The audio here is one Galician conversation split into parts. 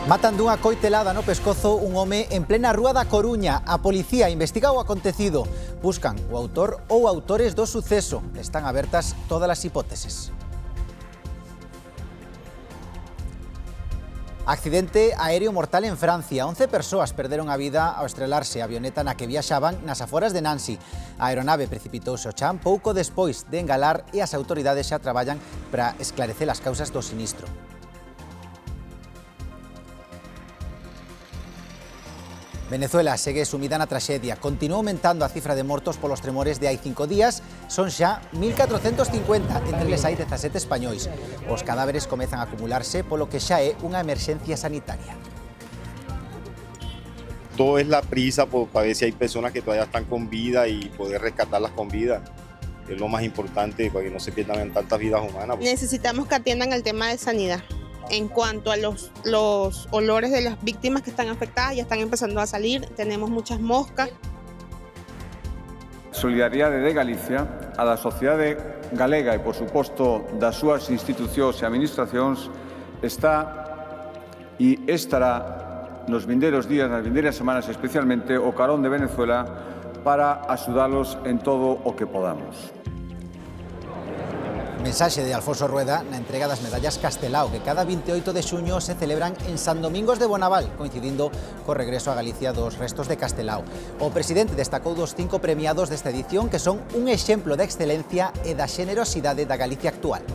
Matan dunha coitelada no pescozo un home en plena rúa da Coruña. A policía investiga o acontecido. Buscan o autor ou autores do suceso. Están abertas todas as hipóteses. Accidente aéreo mortal en Francia. 11 persoas perderon a vida ao estrelarse a avioneta na que viaxaban nas aforas de Nancy. A aeronave precipitouse ao chan pouco despois de engalar e as autoridades xa traballan para esclarecer as causas do sinistro. Venezuela segue sumida na traxedia. Continúa aumentando a cifra de mortos polos tremores de hai 5 días. Son xa 1.450, entre eles hai 17 españois. Os cadáveres comezan a acumularse, polo que xa é unha emerxencia sanitaria. Todo es la prisa para ver si hay personas que todavía están con vida y poder rescatarlas con vida. Es lo más importante para que no se pierdan tantas vidas humanas. Necesitamos que atiendan el tema de sanidad. En cuanto a los olores de las víctimas que están afectadas, ya están empezando a salir, tenemos muchas moscas. Solidariedade de Galicia, a da sociedade galega e, por suposto, das súas institucións e administracións está e estará nos vindeiros días, nas vindeiras semanas especialmente, o carón de Venezuela para axudalos en todo o que podamos. Mensaxe de Alfonso Rueda na entrega das medallas Castelao, que cada 28 de xuño se celebran en San Domingos de Bonaval, coincidindo co regreso a Galicia dos restos de Castelao. O presidente destacou dos 5 premiados desta edición, que son un exemplo de excelencia e da xenerosidade da Galicia actual.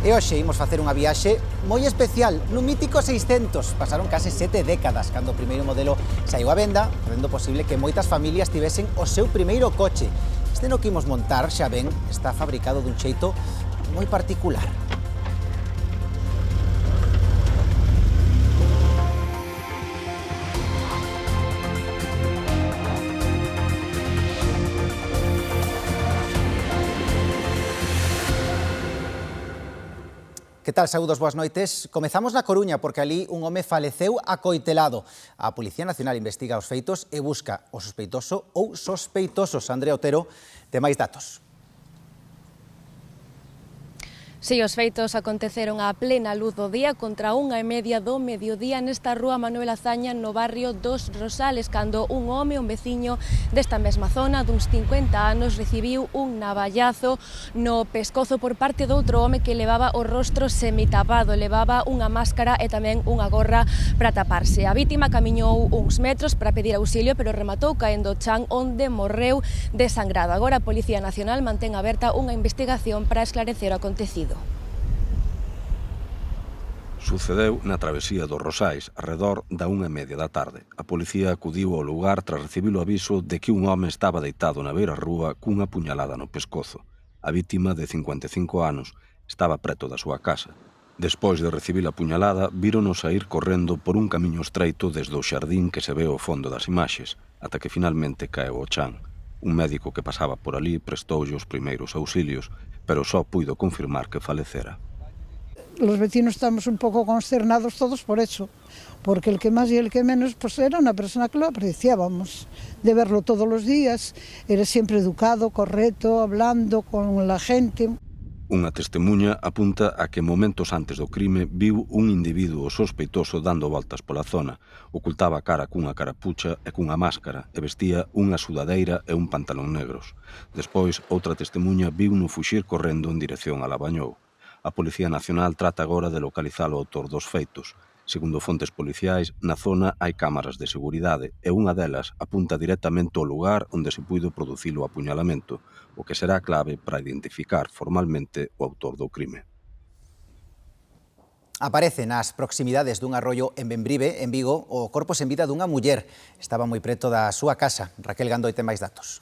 E hoxe imos facer unha viaxe moi especial nun mítico 600. Pasaron case 7 décadas cando o primeiro modelo saiu á venda, facendo posible que moitas familias tivesen o seu primeiro coche. Este no que imos montar, xa ven, está fabricado dun xeito moi particular. Que tal, saúdos, boas noites. Comezamos na Coruña porque ali un home faleceu acoitelado. A Policía Nacional investiga os feitos e busca o sospeitoso ou sospeitosos. Andrea Otero, de máis datos. Si, os feitos aconteceron a plena luz do día contra 1:30 do mediodía nesta rúa Manuel Azaña no barrio dos Rosales, cando un home, un veciño desta mesma zona, duns 50 anos, recibiu un navallazo no pescozo por parte doutro home que levaba o rostro semitapado, levaba unha máscara e tamén unha gorra para taparse. A vítima camiñou uns metros para pedir auxilio, pero rematou caendo ao chan, onde morreu desangrado. Agora a Policía Nacional mantén aberta unha investigación para esclarecer o acontecido. Sucedeu na travesía dos Rosais, arredor da 1:30 da tarde. A policía acudiu ao lugar tras recibir o aviso de que un home estaba deitado na beira rúa cunha puñalada no pescozo. A vítima, de 55 anos, estaba preto da súa casa. Despois de recibir a puñalada, víronos a ir correndo por un camiño estreito desde o xardín que se ve ao fondo das imaxes, ata que finalmente caeu ao chan. Un médico que pasaba por ali prestoulle os primeiros auxilios, pero só puido confirmar que falecera. Los vecinos estamos un poco consternados todos por eso, porque el que más y el que menos pues era una persona que lo apreciábamos, de verlo todos los días, era siempre educado, correcto, hablando con la gente. Unha testemuña apunta a que momentos antes do crime viu un individuo sospeitoso dando voltas pola zona. Ocultaba a cara cunha carapucha e cunha máscara e vestía unha sudadeira e un pantalón negros. Despois, outra testemuña viu no fuxir correndo en dirección a Labañou. A Policía Nacional trata agora de localizar o autor dos feitos. Segundo fontes policiais, na zona hai cámaras de seguridade e unha delas apunta directamente ao lugar onde se puido producir o apuñalamento, o que será clave para identificar formalmente o autor do crime. Aparece nas proximidades dun arroio en Bembrive, en Vigo, o corpo sen vida dunha muller. Estaba moi preto da súa casa. Raquel Gandoi ten máis datos.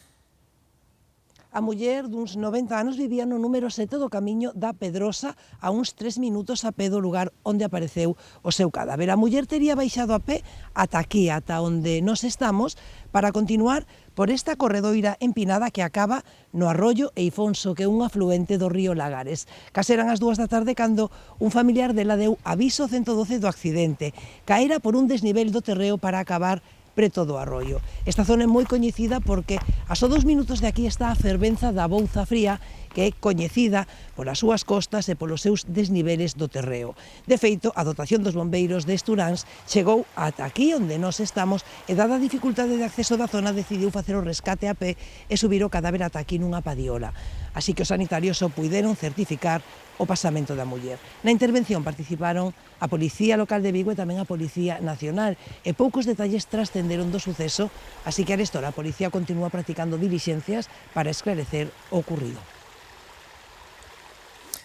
A muller duns 90 anos vivía no número 7 do camiño da Pedrosa, a uns 3 minutos a pé do lugar onde apareceu o seu cadáver. A muller tería baixado a pé ata aquí, ata onde nos estamos, para continuar por esta corredoira empinada que acaba no arroio Eifonso, que é un afluente do río Lagares. Case eran as 2 da tarde cando un familiar dela deu aviso 112 do accidente. Caera por un desnivel do terreo para acabar preto do arroio. Esta zona é moi coñecida porque a só 2 minutos de aquí está a fervenza da Bouza Fría, que é coñecida polas súas costas e polos seus desniveles do terreo. De feito, a dotación dos bombeiros de Esturáns chegou ata aquí onde nós estamos e, dada a dificultade de acceso da zona, decidiu facer o rescate a pé e subir o cadáver ata aquí nunha padiola. Así que os sanitarios só puideron certificar o pasamento da muller. Na intervención participaron a Policía Local de Vigo e tamén a Policía Nacional e poucos detalles trascenderon do suceso, así que arestora a Policía continúa practicando dilixencias para esclarecer o ocurrido.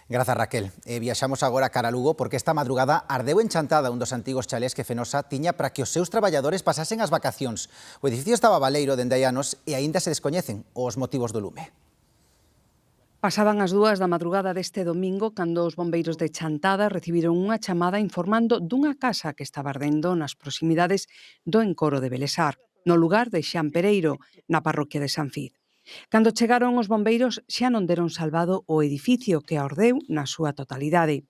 Grazas, Raquel. Viaxamos agora cara a Lugo porque esta madrugada ardeu en Chantada un dos antigos chalés que Fenosa tiña para que os seus traballadores pasasen as vacacións. O edificio estaba baleiro dende hai anos e aínda se descoñecen os motivos do lume. Pasaban as 2 da madrugada deste domingo cando os bombeiros de Chantada recibiron unha chamada informando dunha casa que estaba ardendo nas proximidades do encoro de Belesar, no lugar de Xan Pereiro, na parroquia de San Fid. Cando chegaron os bombeiros xa non deron salvado o edificio que ardeu na súa totalidade.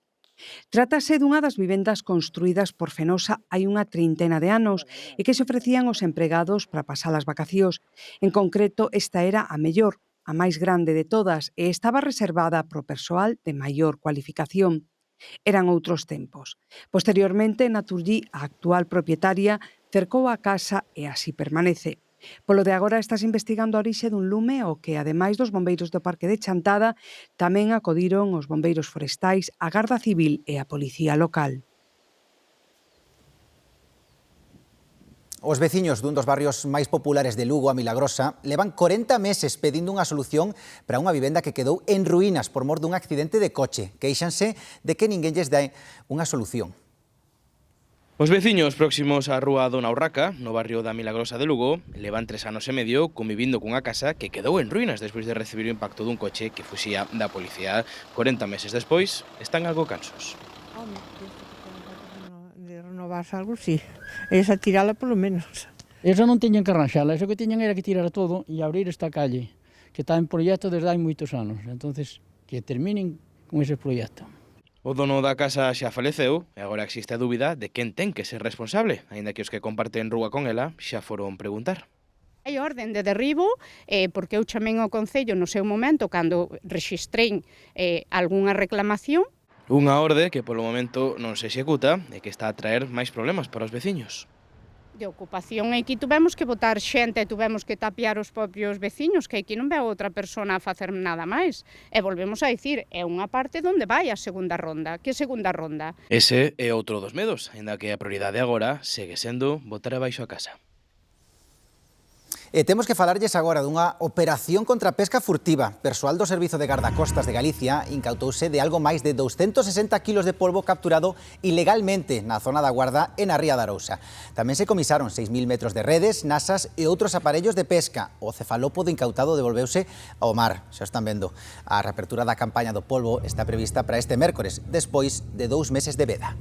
Trátase dunha das vivendas construídas por Fenosa hai unha 30 de anos e que se ofrecían os empregados para pasar as vacacións. En concreto, esta era a mellor, a máis grande de todas, e estaba reservada pro persoal de maior cualificación. Eran outros tempos. Posteriormente, Naturgy, a actual propietaria, cercou a casa e así permanece. Polo de agora estás investigando a orixe dun lume ao que, ademais dos bombeiros do Parque de Chantada, tamén acodiron os bombeiros forestais, a Garda Civil e a Policía Local. Os veciños dun dos barrios máis populares de Lugo, a Milagrosa, levan 40 meses pedindo unha solución para unha vivenda que quedou en ruínas por mor dun accidente de coche. Queixanse de que ninguén lles dá unha solución. Os veciños próximos á rúa Dona Urraca, no barrio da Milagrosa de Lugo, levan 3 anos e medio convivindo cunha casa que quedou en ruínas despois de recibir o impacto dun coche que fuxía da policía. 40 meses despois, están algo cansos. De renovarse algo, sí. Esa tirala polo menos. Eso non tiñan que arranxala, eso que tiñan era que tirar todo e abrir esta calle, que está en proxecto desde hai moitos anos. Entonces, que terminen con ese proxecto. O dono da casa xa faleceu e agora existe a dúbida de quen ten que ser responsable, aínda que os que comparten rúa con ela xa foron preguntar. Hai orden de derribo, porque eu chamei ao Concello no seu momento cando rexistrei algunha reclamación. Unha orde que polo momento non se executa e que está a traer máis problemas para os veciños. De ocupación, e aquí tuvemos que botar xente, tuvemos que tapiar os propios veciños, que aquí non veo outra persona a facer nada máis. E volvemos a dicir, é unha parte onde vai a segunda ronda. Que segunda ronda? Ese é outro dos medos, aínda que a prioridade agora segue sendo botar abaixo a casa. Temos que falarlles agora dunha operación contra a pesca furtiva. Persoal do Servizo de Gardacostas de Galicia incautouse de algo máis de 260 kilos de polvo capturado ilegalmente na zona da Guarda e na Ría da Arousa. Tamén se comisaron 6.000 metros de redes, nasas e outros aparellos de pesca. O cefalópodo incautado devolveuse ao mar. Xa están vendo. A reapertura da campaña do polvo está prevista para este mércores, despois de 2 meses de veda.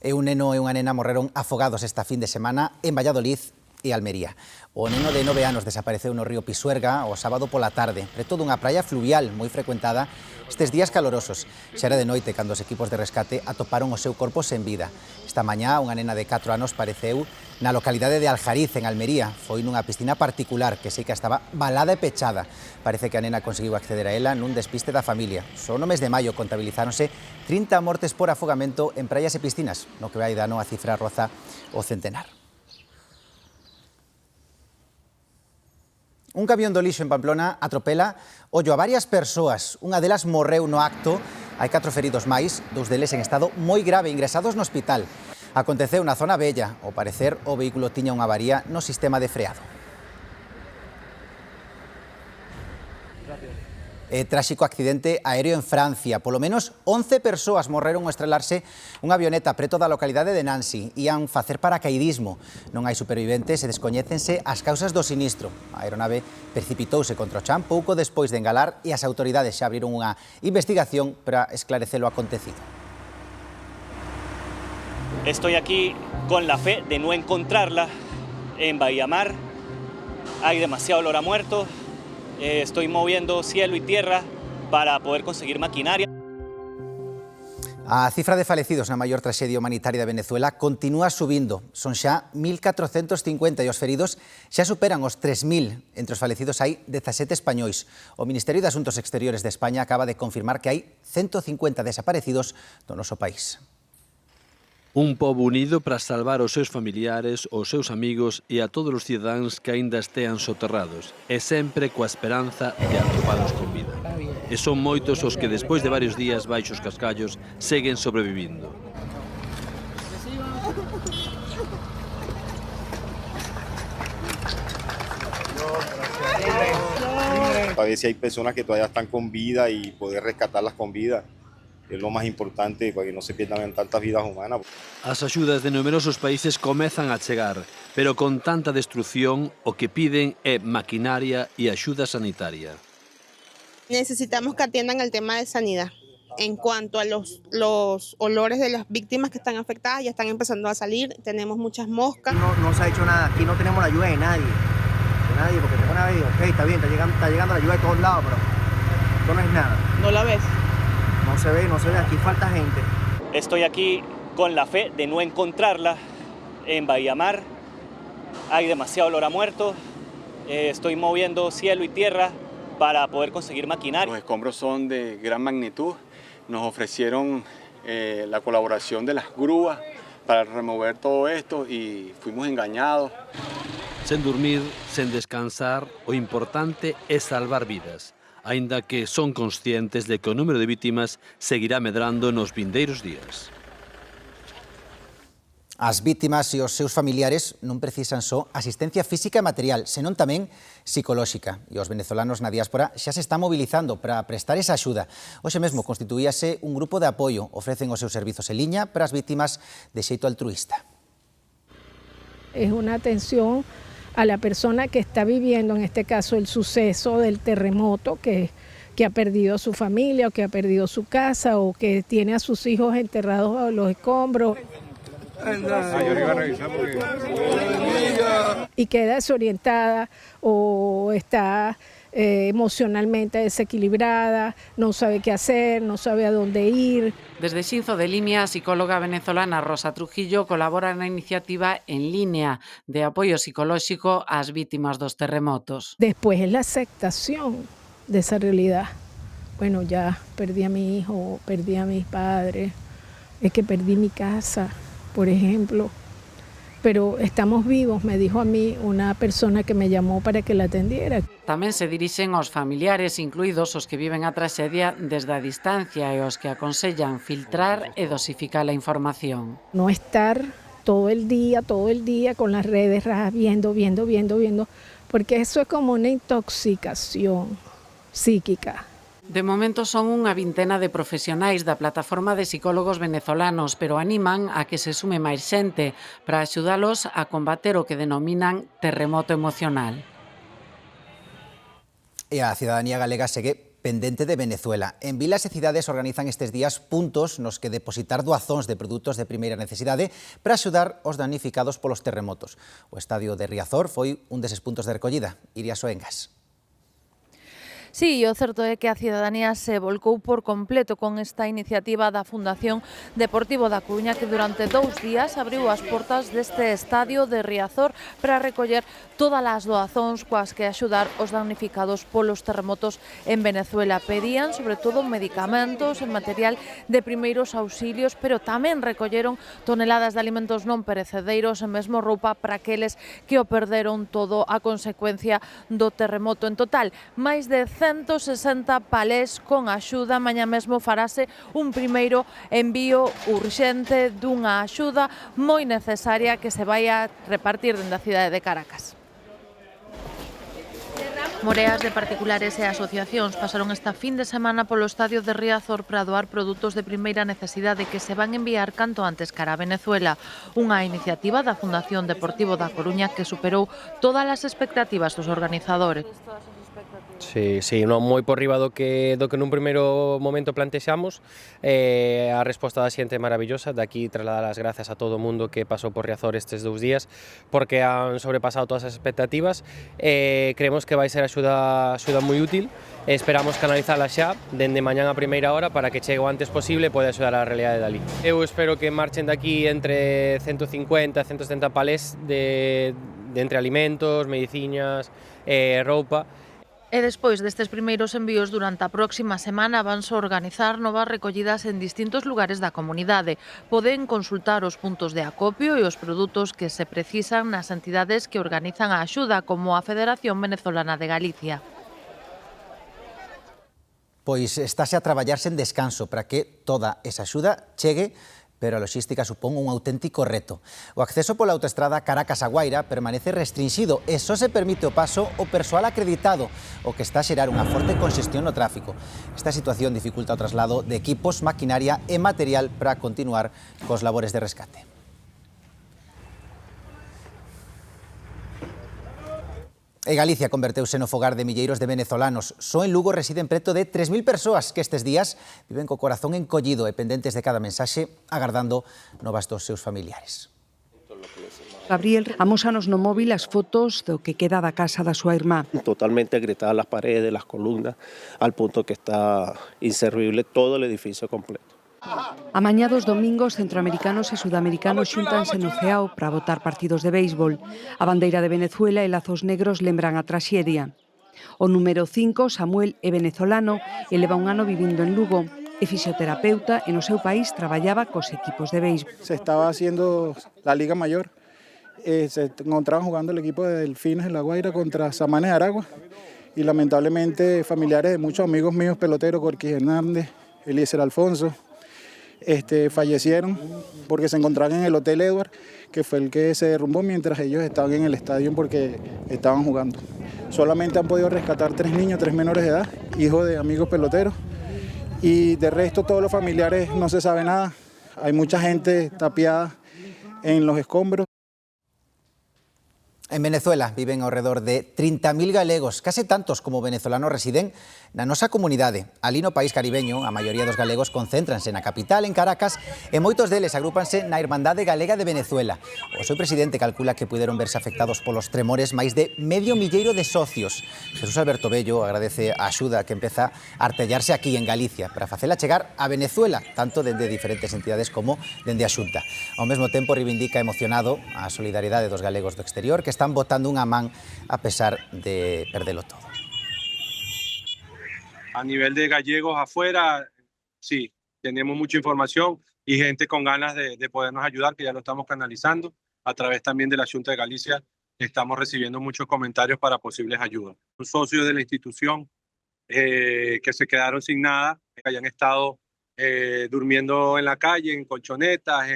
Un neno e unha nena morreron afogados esta fin de semana en Valladolid e Almería. O neno de 9 anos desapareceu no río Pisuerga o sábado pola tarde, preto dunha praia fluvial moi frecuentada estes días calorosos. Xa era de noite cando os equipos de rescate atoparon o seu corpo sen vida. Esta mañá unha nena de 4 anos pareceu na localidade de Aljariz, en Almería. Foi nunha piscina particular que sei que estaba balada e pechada. Parece que a nena conseguiu acceder a ela nun despiste da familia. Só no mes de maio contabilizáronse 30 mortes por afogamento en praias e piscinas, no que vai dano a cifra roza o centenar. Un camión do lixo en Pamplona atropela ollo a varias persoas. Unha delas morreu no acto. Hai 4 feridos máis, 2 deles en estado moi grave, ingresados no hospital. Aconteceu na zona Bella. Ao parecer, o vehículo tiña unha avaría no sistema de freado. Tráxico accidente aéreo en Francia. Polo menos 11 persoas morreron ao estrelarse unha avioneta preto da localidade de Nancy. Ían facer paracaidismo. Non hai superviventes e descoñécense as causas do sinistro. A aeronave precipitouse contra o chan pouco despois de engalar e as autoridades xa abriron unha investigación para esclarecer o acontecido. Estoy aquí con la fe de no encontrarla en Bahía Mar. Hay demasiado olor a muerto. Estoy moviendo cielo y tierra para poder conseguir maquinaria. A cifra de falecidos na maior traxedia humanitaria de Venezuela continúa subindo. Son xa 1.450 e os feridos xa superan os 3.000. Entre os falecidos hai 17 españois. O Ministerio de Asuntos Exteriores de España acaba de confirmar que hai 150 desaparecidos do noso país. Un pobo unido para salvar os seus familiares, os seus amigos e a todos os cidadáns que aínda estean soterrados, e sempre coa esperanza de atopalos con vida. E son moitos os que despois de varios días baixo os cascallos seguen sobrevivindo. A ver si hay personas que todavía están con vida y poder rescatarlas con vida. É o máis importante para que non se pierdan tantas vidas humanas. As axudas de numerosos países comezan a chegar, pero con tanta destrucción o que piden é maquinaria e axuda sanitaria. Necesitamos que atiendan el tema de sanidad. En cuanto a los olores de las víctimas que están afectadas, ya están empezando a salir, tenemos muchas moscas. No se ha hecho nada, aquí no tenemos la ayuda de nadie, porque te van a ver, ok, está bien, está llegando la ayuda de todos lados, pero esto no es nada. ¿No la ves? No se ve, aquí falta gente. Estoy aquí con la fe de no encontrarla en Bahía Mar. Hay demasiado olor a muerto. Estoy moviendo cielo y tierra para poder conseguir maquinaria. Los escombros son de gran magnitud. Nos ofrecieron la colaboración de las grúas para remover todo esto y fuimos engañados. Sen dormir, sen descansar, o importante é salvar vidas, aínda que son conscientes de que o número de vítimas seguirá medrando nos vindeiros días. As vítimas e os seus familiares non precisan só asistencia física e material, senón tamén psicolóxica. E os venezolanos na diáspora xa se están mobilizando para prestar esa axuda. Hoxe mesmo constituíase un grupo de apoio, ofrecen os seus servizos en liña para as vítimas de xeito altruista. Es una atención a la persona que está viviendo, en este caso, el suceso del terremoto, que ha perdido a su familia, o que ha perdido su casa, o que tiene a sus hijos enterrados bajo los escombros. Y queda desorientada o está emocionalmente desequilibrada, non sabe qué hacer, non sabe a dónde ir. Desde Xinzo de Limia, a psicóloga venezolana Rosa Trujillo colabora na iniciativa En Línea de apoio psicolóxico ás vítimas dos terremotos. Después es la aceptación de esa realidad. Bueno, ya perdí a mi hijo, perdí a mis padres, es que perdí mi casa, por ejemplo. Pero estamos vivos, me dijo a mí una persona que me llamó para que la atendiera. Tamén se dirixen aos familiares, incluídos os que viven a traxedia desde a distancia e os que aconsellan filtrar e dosificar a información. No estar todo el día con las redes viendo, porque eso es como una intoxicación psíquica. De momento son unha vintena de profesionais da plataforma de psicólogos venezolanos, pero animan a que se sume máis xente para axudalos a combater o que denominan terremoto emocional. E a cidadanía galega segue pendente de Venezuela. En vilas e cidades organizan estes días puntos nos que depositar doazóns de produtos de primeira necesidade para axudar os damnificados polos terremotos. O estadio de Riazor foi un deses puntos de recollida. Iria Soengas. Sí, e o certo é que a cidadanía se volcou por completo con esta iniciativa da Fundación Deportivo da Coruña, que durante 2 días abriu as portas deste estadio de Riazor para recoller todas as doazóns coas que axudar os damnificados polos terremotos en Venezuela. Pedían, sobre todo, medicamentos e material de primeiros auxilios, pero tamén recolleron toneladas de alimentos non perecedeiros e mesmo roupa para aqueles que o perderon todo a consecuencia do terremoto. En total, máis de 160 palés con axuda. Mañá mesmo farase un primeiro envío urxente dunha axuda moi necesaria que se vai a repartir dende a cidade de Caracas. Moreas de particulares e asociacións pasaron esta fin de semana polo estadio de Riazor para doar produtos de primeira necesidade que se van enviar canto antes cara a Venezuela. Unha iniciativa da Fundación Deportivo da Coruña que superou todas as expectativas dos organizadores. Sí, moi por riba do que nun primeiro momento plantexamos. A resposta da xente é maravillosa. Daqui trasladar as grazas a todo o mundo que pasou por Riazor estes 2 días, porque han sobrepasado todas as expectativas. Creemos que vai ser axuda moi útil e esperamos canalizala xa dende mañán a primeira hora para que chegue o antes posible e pode axudar a realidade de Dalí. Eu espero que marchen daqui entre 150 e 170 palés de entre alimentos, medicinas e roupa. E despois destes primeiros envíos durante a próxima semana vanse organizar novas recollidas en distintos lugares da comunidade. Poden consultar os puntos de acopio e os produtos que se precisan nas entidades que organizan a axuda, como a Federación Venezolana de Galicia. Pois estáse a traballar sen descanso para que toda esa axuda chegue, pero a logística supón un auténtico reto. O acceso pola autoestrada Caracas a Guaira permanece restringido e só se permite o paso o persoal acreditado, o que está a xerar unha forte conxestión no tráfico. Esta situación dificulta o traslado de equipos, maquinaria e material para continuar cos labores de rescate. E Galicia converteuse no fogar de milleiros de venezolanos. Só en Lugo residen preto de 3.000 persoas que estes días viven co corazón encollido e pendentes de cada mensaxe, agardando novas dos seus familiares. Gabriel amósanos no móvil as fotos do que queda da casa da súa irmá. Totalmente agrietada las paredes, las columnas, al punto que está inservible todo el edificio completo. A mañá dos domingos, centroamericanos e sudamericanos xúntanse no CEAO para votar partidos de béisbol. A bandeira de Venezuela e lazos negros lembran a traxedia. O número 5, Samuel, é venezolano e leva un ano vivindo en Lugo. É fisioterapeuta e no seu país traballaba cos equipos de béisbol. Se estaba haciendo la Liga Mayor. Se encontraban jugando el equipo de Delfines de La Guaira contra Samanes de Aragua. Y lamentablemente familiares de muchos amigos míos peloteros, Gorky Hernández, Eliezer Alfonso, fallecieron porque se encontraban en el Hotel Edward, que fue el que se derrumbó mientras ellos estaban en el estadio porque estaban jugando. Solamente han podido rescatar 3 niños, 3 menores de edad, hijos de amigos peloteros, y de resto todos los familiares no se sabe nada. Hay mucha gente tapiada en los escombros. En Venezuela viven ao redor de 30.000 galegos, case tantos como venezolanos residen na nosa comunidade. Ali no país caribeño, a maioría dos galegos concéntranse na capital, en Caracas, e moitos deles agrúpanse na Irmandade Galega de Venezuela. O seu presidente calcula que puderon verse afectados polos tremores máis de 500.000 de socios. Jesús Alberto Bello agradece a axuda que empeza a artellarse aquí en Galicia para facela chegar a Venezuela, tanto dende diferentes entidades como dende a Xunta. Ao mesmo tempo reivindica emocionado a solidariedade dos galegos do exterior que están botando unha man a pesar de perdelo todo. A nivel de gallegos afuera, sí, tenemos mucha información y gente con ganas de podernos ayudar, que ya lo estamos canalizando. A través también de la Xunta de Galicia estamos recibiendo muchos comentarios para posibles ayudas. Los socios de la institución que se quedaron sin nada, que hayan estado durmiendo en la calle, en colchonetas,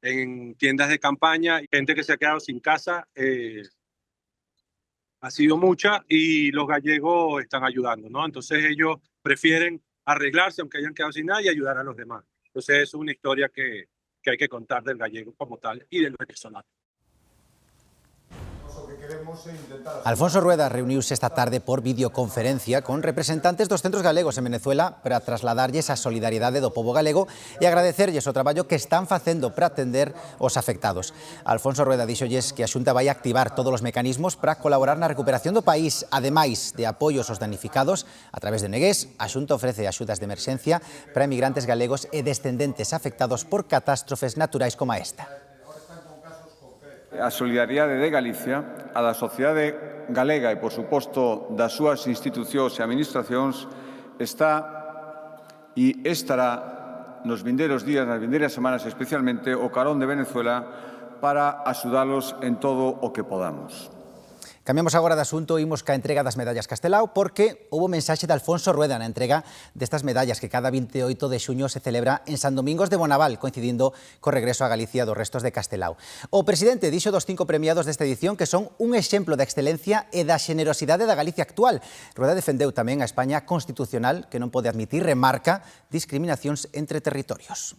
en tiendas de campaña, gente que se ha quedado sin casa, ha sido mucha y los gallegos están ayudando, ¿no? Entonces ellos prefieren arreglarse aunque hayan quedado sin nada y ayudar a los demás. Entonces es una historia que hay que contar del gallego como tal y del venezolano. Alfonso Rueda reuniuse esta tarde por videoconferencia con representantes dos centros galegos en Venezuela para trasladarlles a solidariedade do pobo galego e agradecerlles o traballo que están facendo para atender os afectados. Alfonso Rueda díxolles que a Xunta vai activar todos os mecanismos para colaborar na recuperación do país. Ademais de apoios aos damnificados, a través de Negués, a Xunta ofrece axudas de emerxencia para emigrantes galegos e descendentes afectados por catástrofes naturais como esta. A solidariedade de Galicia, a da sociedade galega e, por suposto, das súas institucións e administracións está e estará nos vindeiros días, nas vindeiras semanas especialmente, o carón de Venezuela para axudalos en todo o que podamos. Cambiamos agora de asunto e imos ca entrega das medallas Castelao porque houve mensaxe de Alfonso Rueda na entrega destas medallas que cada 28 de xuño se celebra en San Domingos de Bonaval, coincidindo co regreso a Galicia dos restos de Castelao. O presidente dixo dos 5 premiados desta edición que son un exemplo da excelencia e da xenerosidade da Galicia actual. Rueda defendeu tamén a España constitucional que non pode admitir, remarca, discriminacións entre territorios.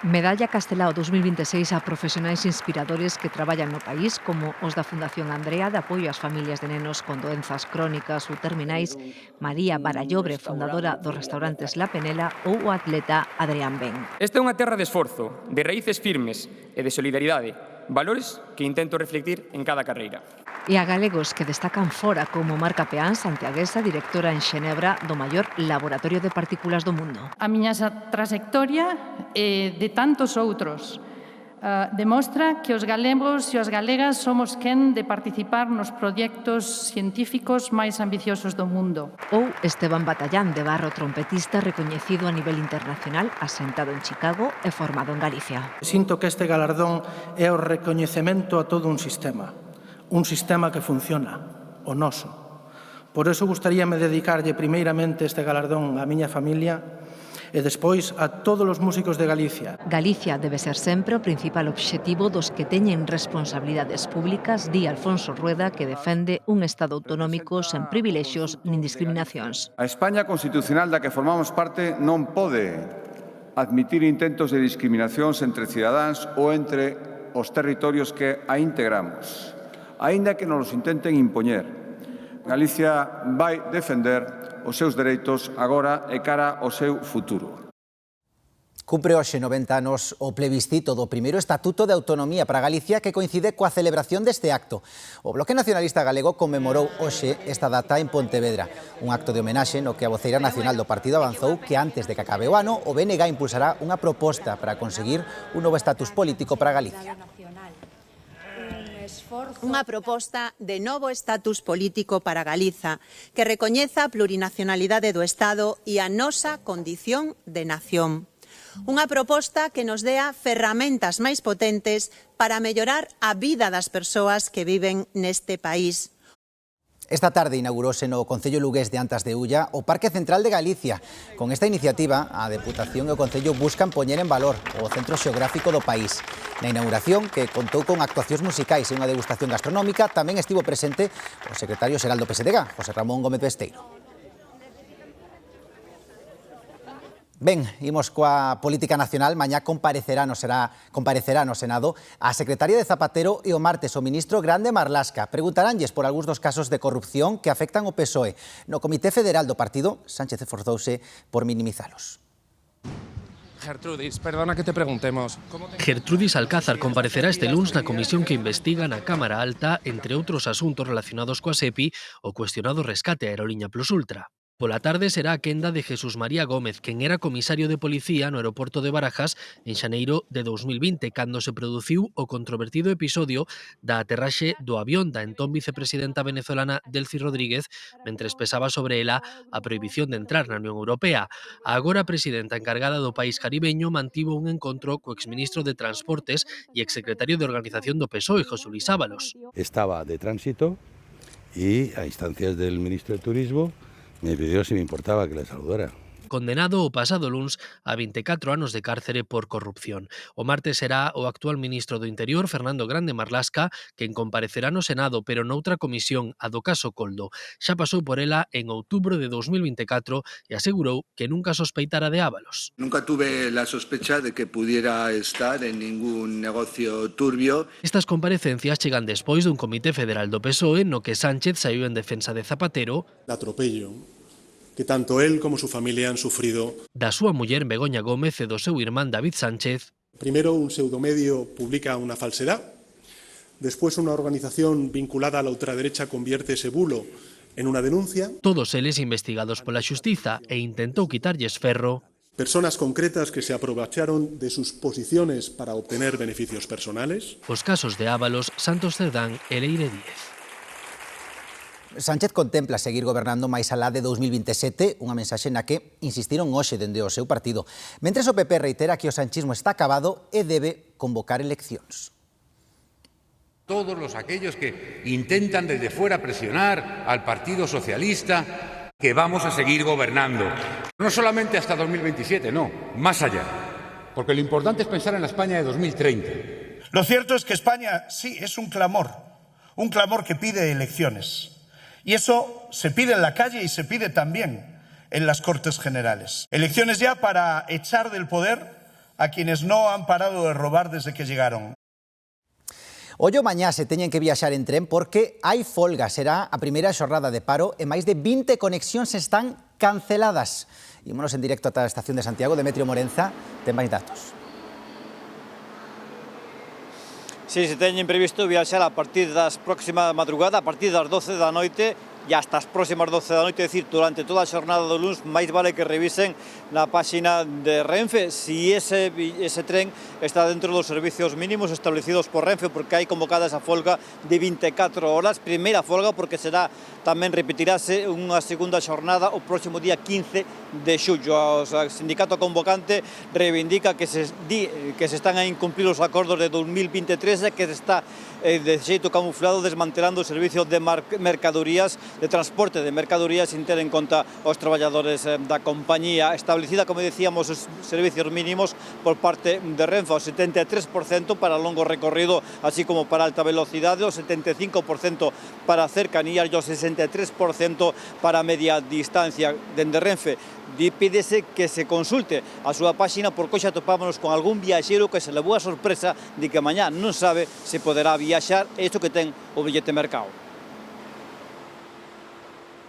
Medalla Castelao 2026 a profesionais inspiradores que traballan no país como os da Fundación Andrea de apoio ás familias de nenos con doenzas crónicas ou terminais, María Barallobre, fundadora dos restaurantes La Penela, ou o atleta Adrián Ben. Esta é unha terra de esforzo, de raíces firmes e de solidaridade, valores que intento reflectir en cada carreira. E a galegos que destacan fora como Marca Peán, santiaguesa, directora en Xenebra do maior laboratorio de partículas do mundo. A miña trayectoria de tantos outros demostra que os galegos e as galegas somos quen de participar nos proxectos científicos máis ambiciosos do mundo. Ou Esteban Batallán, de Barro, trompetista recoñecido a nivel internacional, asentado en Chicago e formado en Galicia. Sinto que este galardón é o recoñecemento a todo un sistema que funciona, o noso. Por iso gustaríame dedicarlle primeiramente este galardón á miña familia e despois a todos os músicos de Galicia. Galicia debe ser sempre o principal obxectivo dos que teñen responsabilidades públicas, di Alfonso Rueda, que defende un Estado autonómico sen privilexios nin discriminacións. A España constitucional da que formamos parte non pode admitir intentos de discriminacións entre cidadáns ou entre os territorios que a integramos, aínda que nos intenten impoñer. Galicia vai defender os seus dereitos agora e cara ao seu futuro. Cumpre hoxe 90 anos o plebiscito do primeiro Estatuto de Autonomía para Galicia que coincide coa celebración deste acto. O Bloque Nacionalista Galego conmemorou hoxe esta data en Pontevedra, un acto de homenaxe no que a voceira nacional do partido avanzou que antes de que acabe o ano o BNG impulsará unha proposta para conseguir un novo estatus político para Galicia. Unha proposta de novo estatus político para Galiza que recoñeza a plurinacionalidade do Estado e a nosa condición de nación. Unha proposta que nos dea ferramentas máis potentes para mellorar a vida das persoas que viven neste país. Esta tarde inaugurouse no Concello lugués de Antas de Ulla o Parque Central de Galicia. Con esta iniciativa, a Deputación e o Concello buscan poñer en valor o centro xeográfico do país. Na inauguración, que contou con actuacións musicais e unha degustación gastronómica, tamén estivo presente o secretario xeral do PSDG, José Ramón Gómez Besteiro. Ben, imos coa política nacional. Mañá comparecerá no Senado a secretaria de Zapatero e o martes o ministro Grande Marlaska. Preguntaránlles por algúns dos casos de corrupción que afectan o PSOE. No Comité Federal do partido, Sánchez esforzouse por minimizalos. Gertrudis, perdona que te preguntemos. Gertrudis Alcázar comparecerá este luns na comisión que investiga na Cámara Alta, entre outros asuntos relacionados coa SEPI, o cuestionado rescate a Aerolínea Plus Ultra. Pola tarde será a quenda de Jesús María Gómez, quen era comisario de policía no aeroporto de Barajas en xaneiro de 2020, cando se produciu o controvertido episodio da aterraxe do avión da entón vicepresidenta venezolana Delcy Rodríguez, mentres pesaba sobre ela a prohibición de entrar na Unión Europea. A agora presidenta encargada do país caribeño mantivo un encontro co exministro de Transportes e exsecretario de Organización do PSOE, José Luis Ábalos. Estaba de tránsito y a instancias del ministro de Turismo me pidió si me importaba que la saludara. Condenado o pasado luns a 24 anos de cárcere por corrupción. O martes será o actual ministro do Interior, Fernando Grande Marlaska, quen comparecerá no Senado, pero noutra comisión, a do caso Coldo. Xa pasou por ela en outubro de 2024 e asegurou que nunca sospeitara de Ábalos. Nunca tuve la sospecha de que pudiera estar en ningún negocio turbio. Estas comparecencias chegan despois dun comité federal do PSOE no que Sánchez saiu en defensa de Zapatero. Atropello que tanto él como su familia han sufrido. Da súa muller Begoña Gómez e do seu irmán David Sánchez. Primero un pseudomedio publica una falsedad, después una organización vinculada a la ultraderecha convierte ese bulo en una denuncia. Todos eles investigados pola xustiza e intentou quitarlles ferro. Personas concretas que se aprovecharon de sus posiciones para obtener beneficios personales. Os casos de Ábalos, Santos Cerdán e Leire Díez. Sánchez contempla seguir gobernando máis alá de 2027, unha mensaxe na que insistiron hoxe dende o seu partido. Mentres o PP reitera que o sanchismo está acabado e debe convocar eleccións. Todos aquellos que intentan desde fuera presionar al Partido Socialista que vamos a seguir gobernando. No solamente hasta 2027, no, más allá. Porque lo importante es pensar en la España de 2030. Lo cierto es que España sí es un clamor que pide elecciones. Y eso se pide en la calle y se pide también en las Cortes Generales. Elecciones ya para echar del poder a quienes no han parado de robar desde que llegaron. Ollo mañá se teñen que viaxar en tren porque hai folga. Será a primeira xornada de paro e máis de 20 conexións están canceladas. Ímonos en directo ata a estación de Santiago. Demetrio Morenza ten máis datos. Sí, Si se teñen previsto viaxar a partir das próximas madrugada, a partir das 12 da noite, e hasta as próximas 12 da noite, é dicir, durante toda a xornada do luns, máis vale que revisen na páxina de Renfe si ese tren está dentro dos servicios mínimos establecidos por Renfe, porque hai convocada esa folga de 24 horas, primeira folga, porque será tamén repetirase unha segunda xornada o próximo día 15 de xullo. O sindicato convocante reivindica que se están a incumplir os acordos de 2023 e que se está de xeito camuflado desmantelando o servicio de mercadorías, de transporte de mercadorías sin ter en conta os traballadores da compañía, establecida, como decíamos, os servicios mínimos por parte de Renfe, o 73% para longo recorrido, así como para alta velocidade, o 75% para cercanías e o 63% para media distancia. Dende Renfe pídese que se consulte a súa páxina, porque hoxe atopámonos con algún viaxeiro que se levou a sorpresa de que mañá non sabe se poderá viaxar, e isto que ten o billete mercado.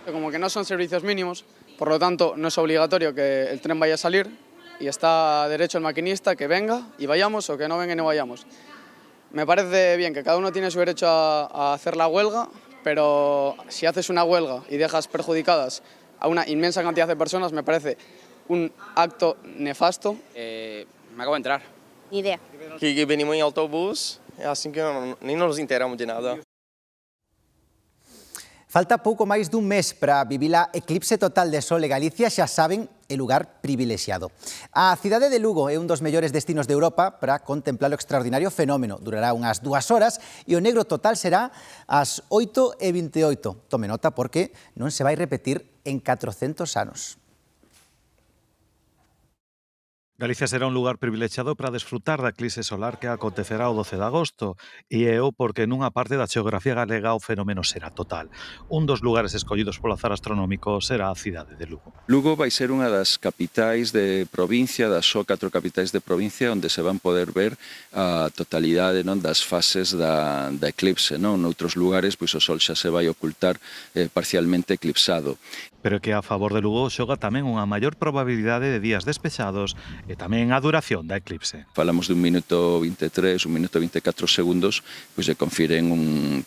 Como que no son servicios mínimos, por lo tanto no es obligatorio que el tren vaya a salir y está derecho el maquinista que venga y vayamos, o que no venga y no vayamos. Me parece bien que cada uno tiene su derecho a hacer la huelga, pero si haces una huelga y dejas perjudicadas a una inmensa cantidad de personas, me parece un acto nefasto. Me acabo de entrar. Ni idea. Que venimos en autobús, así que ni nos enteramos de nada. Falta pouco máis dun mes para vivir a eclipse total de sol e Galicia xa saben el lugar privilexiado. A cidade de Lugo é un dos mellores destinos de Europa para contemplar o extraordinario fenómeno. Durará unhas 2 horas e o negro total será ás 8:28. Tome nota porque non se vai repetir en 400 anos. Galicia será un lugar privilexiado para desfrutar da eclipse solar que acontecerá o 12 de agosto, e é o porque nunha parte da xeografía galega o fenómeno será total. Un dos lugares escollidos polo azar astronómico será a cidade de Lugo. Lugo vai ser unha das capitais de provincia, das só 4 capitais de provincia, onde se van poder ver a totalidade das fases da eclipse. Noutros lugares pois o sol xa se vai ocultar parcialmente eclipsado. Pero que a favor de Lugo xoga tamén unha maior probabilidade de días despexados e tamén a duración da eclipse. Falamos dun minuto 23, un minuto 24 segundos, pois lle confiren un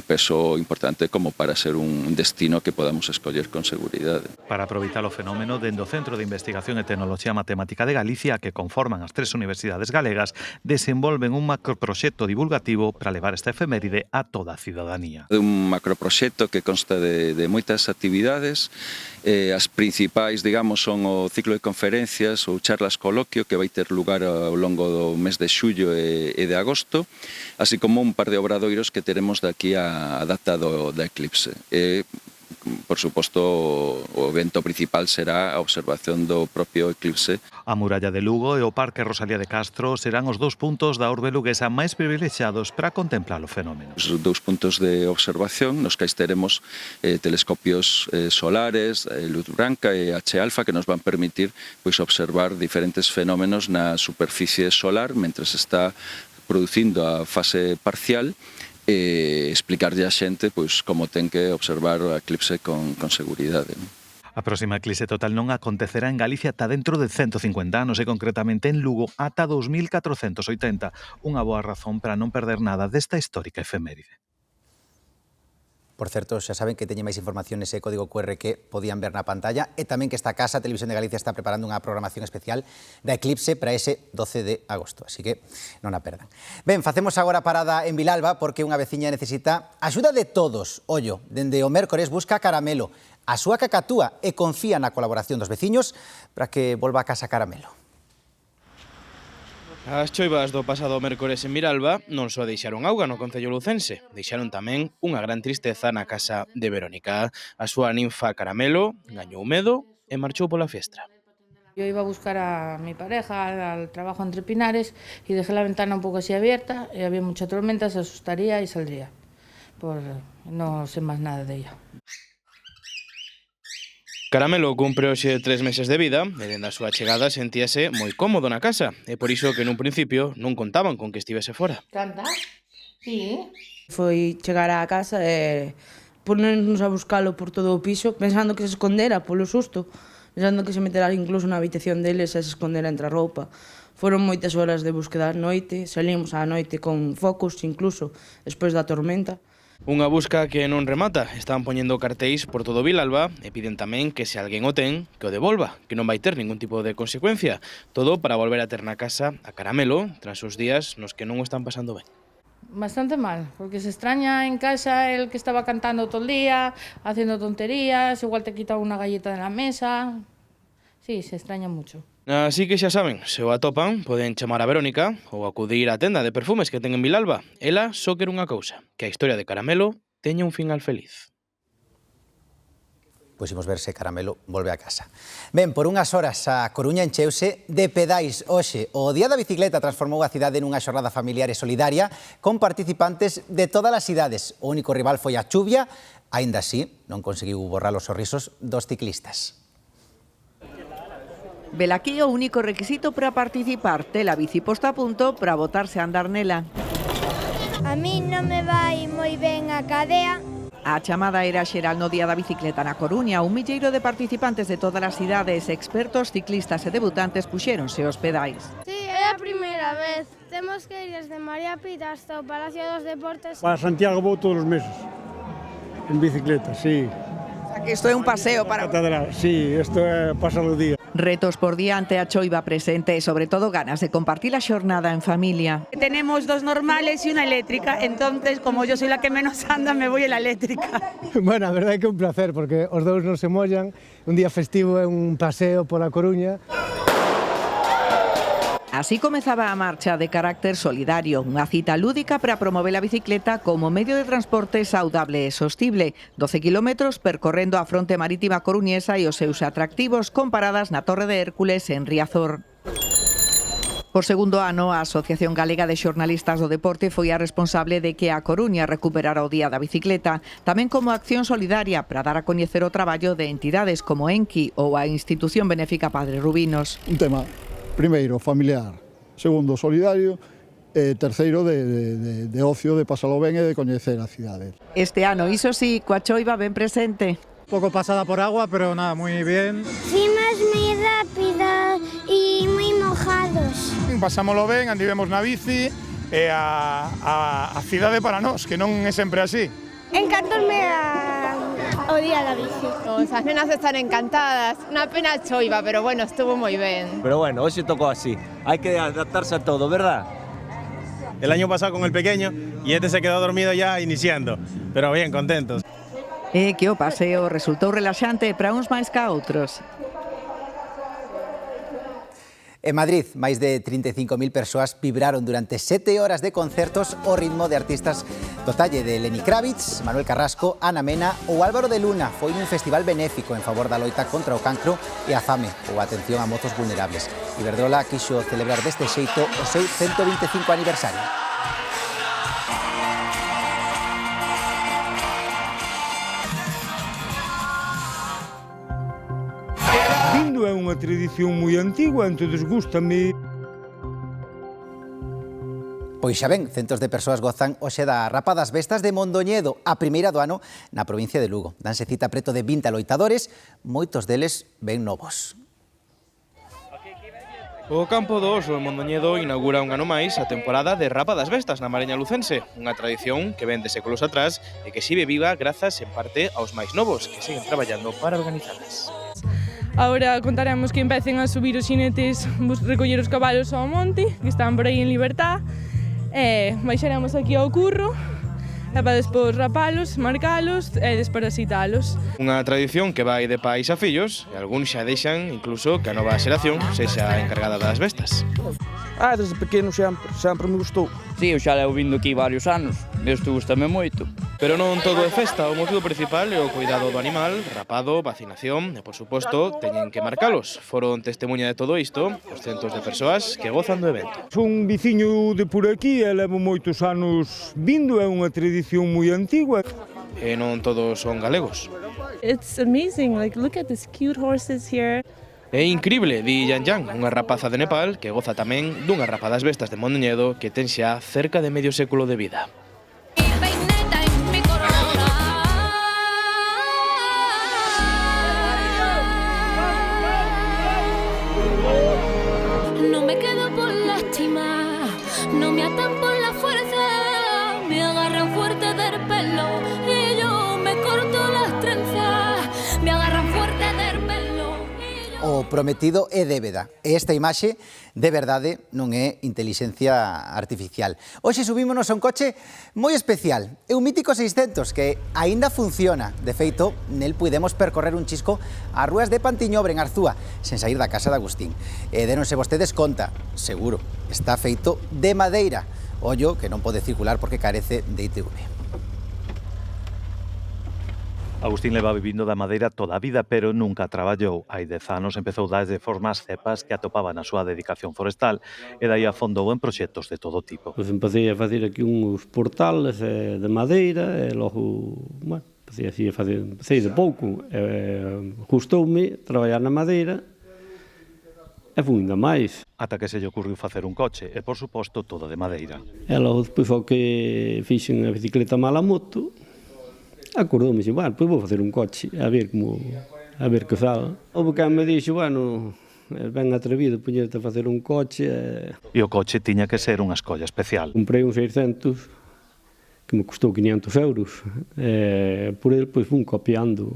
peso importante como para ser un destino que podamos escoller con seguridade. Para aproveitar o fenómeno, dende o Centro de Investigación e Tecnoloxía Matemática de Galicia, que conforman as 3 universidades galegas, desenvolven un macroproxecto divulgativo para levar esta efeméride a toda a cidadanía. Un macroproxecto que consta de moitas actividades. As principais, digamos, son o ciclo de conferencias ou charlas coloquio que vai ter lugar ao longo do mes de xullo e de agosto, así como un par de obradoiros que teremos daqui a data da eclipse. Por suposto, o evento principal será a observación do propio eclipse. A muralla de Lugo e o Parque Rosalía de Castro serán os 2 puntos da orbe luguesa máis privilexiados para contemplar o fenómeno. Os 2 puntos de observación nos que teremos telescopios solares, luz branca e H-alfa, que nos van permitir observar diferentes fenómenos na superficie solar mentres está producindo a fase parcial, e explicarlle a xente como ten que observar o eclipse con seguridade. A próxima eclipse total non acontecerá en Galicia ata dentro de 150 anos e concretamente en Lugo ata 2480, unha boa razón para non perder nada desta histórica efeméride. Por certo, xa saben que teñen máis información nese código QR que podían ver na pantalla, e tamén que esta casa, Televisión de Galicia, está preparando unha programación especial da eclipse para ese 12 de agosto, así que non a perdan. Ben, facemos agora parada en Vilalba porque unha veciña necesita axuda de todos. Ollo, dende o mércores busca Caramelo, a súa cacatúa, e confía na colaboración dos veciños para que volva a casa Caramelo. As choivas do pasado mércores en Vilalba non só deixaron auga no concello lucense, deixaron tamén unha gran tristeza na casa de Verónica. A súa ninfa Caramelo gañou medo e marchou pola fiestra. Yo iba a buscar a mi pareja al trabajo entre pinares y dejé la ventana un poco así abierta y había mucha tormenta, se asustaría y saldría. No sé más nada de ella. Caramelo cumpre hoxe 3 meses de vida e dende a súa chegada sentíase moi cómodo na casa e por iso que nun principio non contaban con que estivese fora. Canta? Sí. Foi chegar á casa e ponernos a buscalo por todo o piso pensando que se escondera polo susto, pensando que se metera incluso na habitación deles e se escondera entre a roupa. Foron moitas horas de búsqueda á noite, salimos á noite con focos, incluso, despois da tormenta. Unha busca que non remata. Están poñendo cartéis por todo Vilalba e piden tamén que se alguén o ten, que o devolva, que non vai ter ningún tipo de consecuencia. Todo para volver a ter na casa a Caramelo tras os días nos que non o están pasando ben. Bastante mal, porque se extraña en casa el que estaba cantando todo el día, haciendo tonterías, igual te quita una galleta de la mesa. Sí, se extraña mucho. Así que xa saben, se o atopan, poden chamar a Verónica ou acudir á tenda de perfumes que ten en Vilalba. Ela só quere unha cousa, que a historia de Caramelo teña un final feliz. Pois imos ver se Caramelo volve a casa. Ben, por unhas horas a Coruña encheuse de pedais. Hoxe, o Día da Bicicleta transformou a cidade nunha xornada familiar e solidaria con participantes de todas as cidades. O único rival foi a chuvia, aínda así non conseguiu borrar os sorrisos dos ciclistas. Velaquí o único requisito para participar, ter a bici posta a punto para botarse a andar nela. A mí non me vai moi ben a cadea. A chamada era xeral no Día da Bicicleta na Coruña. Un milleiro de participantes de todas as cidades, expertos, ciclistas e debutantes puxéronse os pedais. Sí, é a primeira vez. Temos que ir desde María Pita hasta o Palacio dos Deportes. Para Santiago vou todos os meses, en bicicleta, sí. Que isto é un paseo para... Sí, isto é pasar o día. Retos por diante, a choiva presente e sobre todo ganas de compartir a xornada en familia. Tenemos dos normales y una eléctrica, entonces como yo soy la que menos anda me voy en la eléctrica. Bueno, a verdade é que é un placer porque os dous non se mollan, un día festivo é un paseo pola Coruña. Así comezaba a marcha de carácter solidario, unha cita lúdica para promover a bicicleta como medio de transporte saudable e sostible. 12 kilómetros percorrendo a fronte marítima coruñesa e os seus atractivos con paradas na Torre de Hércules en Riazor. Por segundo ano, a Asociación Galega de Xornalistas do Deporte foi a responsable de que a Coruña recuperara o Día da Bicicleta, tamén como acción solidaria para dar a coñecer o traballo de entidades como Enki ou a institución benéfica Padre Rubinos. Un tema, primeiro, familiar, segundo, solidario, e terceiro, de ocio, de pasalo ben e de coñecer a cidade. Este ano, iso sí, coa choiva ben presente. Un pouco pasada por agua, pero nada, moi bien. Fuimos moi rápido e moi mojados. Pasámolo ben, andivemos na bici e a cidade para nós, que non é sempre así. Encantoume o Día da Bici. As nenas están encantadas, unha pena choiva, pero bueno, estuvo moi ben. Pero bueno, hoxe tocou así, hai que adaptarse a todo, ¿verdad? El año pasado con el pequeño y este se quedó dormido ya iniciando, pero bien, contentos. E que o paseo resultou relaxante para uns máis ca outros. En Madrid, máis de 35.000 persoas vibraron durante 7 horas de concertos ao ritmo de artistas do talle de Lenny Kravitz, Manuel Carrasco, Ana Mena ou Álvaro de Luna. Foi un festival benéfico en favor da loita contra o cancro e a fame ou a atención a mozos vulnerables. Iberdrola quixo celebrar deste xeito o seu 125 aniversario. Vindo é unha tradición moi antigua, entonces gústame. Pois xa ben, centos de persoas gozan hoxe da Rapa das Bestas de Mondoñedo, a primeira do ano na provincia de Lugo. Danse cita preto de 20 loitadores, moitos deles ben novos. O Campo do Oso en Mondoñedo inaugura un ano máis a temporada de Rapa das Bestas na Mareña Lucense, unha tradición que ven de séculos atrás e que sigue viva grazas en parte aos máis novos que siguen traballando para organizalas. Ahora contaremos que empecen a subir os xinetes, recoller os cabalos ao monte, que están por aí en libertad, e baixaremos aquí ao curro, e para despois rapalos, marcalos e desparasitalos. Unha tradición que vai de pais a fillos, e algúns xa deixan incluso que a nova xeración sexa encargada das bestas. Desde pequeno sempre me gustou. Sí, eu xa levo vindo aquí varios anos, isto gustame moito. Pero non todo é festa, o motivo principal é o cuidado do animal, rapado, vacinación e, por suposto, teñen que marcalos. Foron testemunha de todo isto os centos de persoas que gozan do evento. Son veciño de por aquí e levo moitos anos vindo, é unha tradición moi antigua. E non todos son galegos. It's amazing, like look at these cute horses here. É incrible, di Yan Yan, unha rapaza de Nepal que goza tamén dunha rapa das bestas de Mondoñedo que ten xa cerca de medio século de vida. No me quedo por o prometido é débeda. E esta imaxe, de verdade, non é intelixencia artificial. Hoxe subímonos a un coche moi especial. É un mítico 600 que aínda funciona. De feito, nel puidemos percorrer un chisco ás rúas de Pantiñobre, en Arzúa, sen sair da casa de Agustín. E déronse vostedes conta, seguro, está feito de madeira. Ollo que non pode circular porque carece de ITV. Agustín leva vivindo da madeira toda a vida, pero nunca traballou. Hai 10 anos empezou desde formas cepas que atopaba na súa dedicación forestal e dai afondou en proxectos de todo tipo. Pois empecé a facer aquí uns portales de madeira e logo, bueno, empecé de pouco. Gustoume traballar na madeira e fui ainda máis. Ata que se lle ocurriu facer un coche e, por suposto, todo de madeira. E logo despois foi que fixen a bicicleta Malamoto. Acordoume, dixo, bueno, pois vou facer un coche, a ver que sale. Houve quen me dixo, bueno, ben atrevido poñerte a facer un coche. E o coche tiña que ser unha escolla especial. Comprei un 600, que me custou 500 euros. Por el, pois, fun copiando.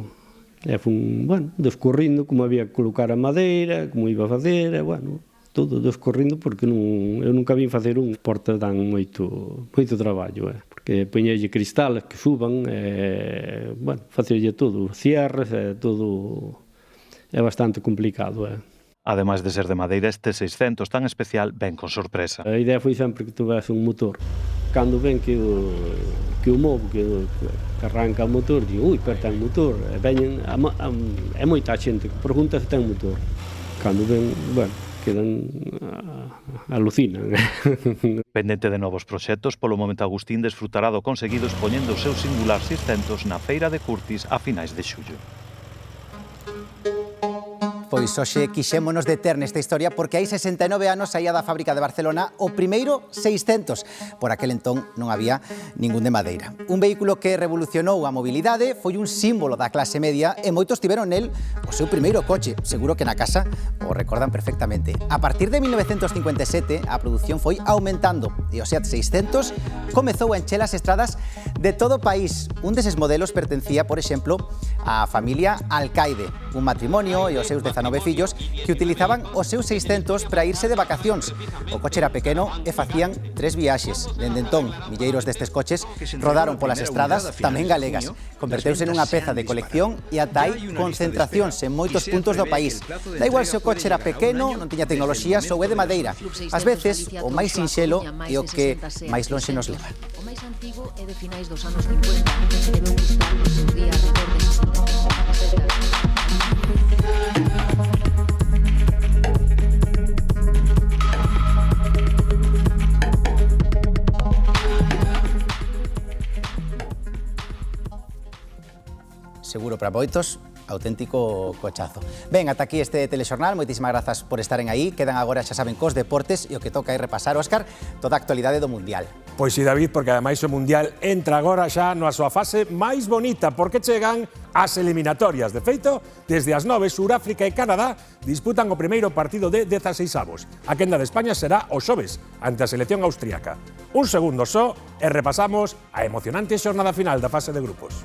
E fun, bueno, descorrindo como había que colocar a madeira, como iba a facer, bueno, todo descorrindo, porque eu nunca vin facer un. Portas dan moito traballo, porque poñelle cristales que suban, bueno, facerlle todo, cierres, todo é bastante complicado. Ademais de ser de madeira, este 600 tan especial ven con sorpresa. A idea foi sempre que tuvese un motor. Cando ven que o movo, que arranca o motor, digo, ui, pero ten motor. Veñen, é moita xente que pregunta se ten motor. Cando ven, bueno, quedan alucinan. Pendente de novos proxectos, polo momento Agustín desfrutará do conseguido expoñendo o seu singular 600 na feira de Curtis a finais de xullo. Pois hoxe quixémonos deter nesta historia porque hai 69 anos saía da fábrica de Barcelona o primeiro 600. Por aquel entón non había ningún de madeira. Un vehículo que revolucionou a mobilidade, foi un símbolo da clase media e moitos tiveron nel o seu primeiro coche. Seguro que na casa o recordan perfectamente. A partir de 1957 a produción foi aumentando e o Seat 600 comezou a encher as estradas de todo o país. Un deses modelos pertencía, por exemplo, á familia Alcaide, un matrimonio e os seus 19 fillos que utilizaban os seus 600 para irse de vacacións. O coche era pequeno e facían 3 viaxes. Dende entón, milleiros destes coches rodaron polas estradas, tamén galegas. Converteuse nunha peza de colección e ata hai concentracións en moitos puntos do país. Da igual se o coche era pequeno, non tiña tecnoloxías ou é de madeira. Ás veces, o máis sinxelo é o que máis lonxe nos leva. O máis antigo é de finais dos anos 50, que se debeu buscar no seu día alrededor de 60. Seguro para moitos, auténtico cochazo. Ben, ata aquí este telexornal, moitísimas grazas por estaren aí. Quedan agora, xa saben, cos deportes e o que toca é repasar, Óscar, toda a actualidade do Mundial. Pois si, David, porque ademais o Mundial entra agora xa na súa fase máis bonita, porque chegan as eliminatorias. De feito, desde as 9, Suráfrica e Canadá disputan o primeiro partido de 16avos. A quenda de España será o xoves, ante a selección austríaca. Un segundo só e repasamos a emocionante xornada final da fase de grupos.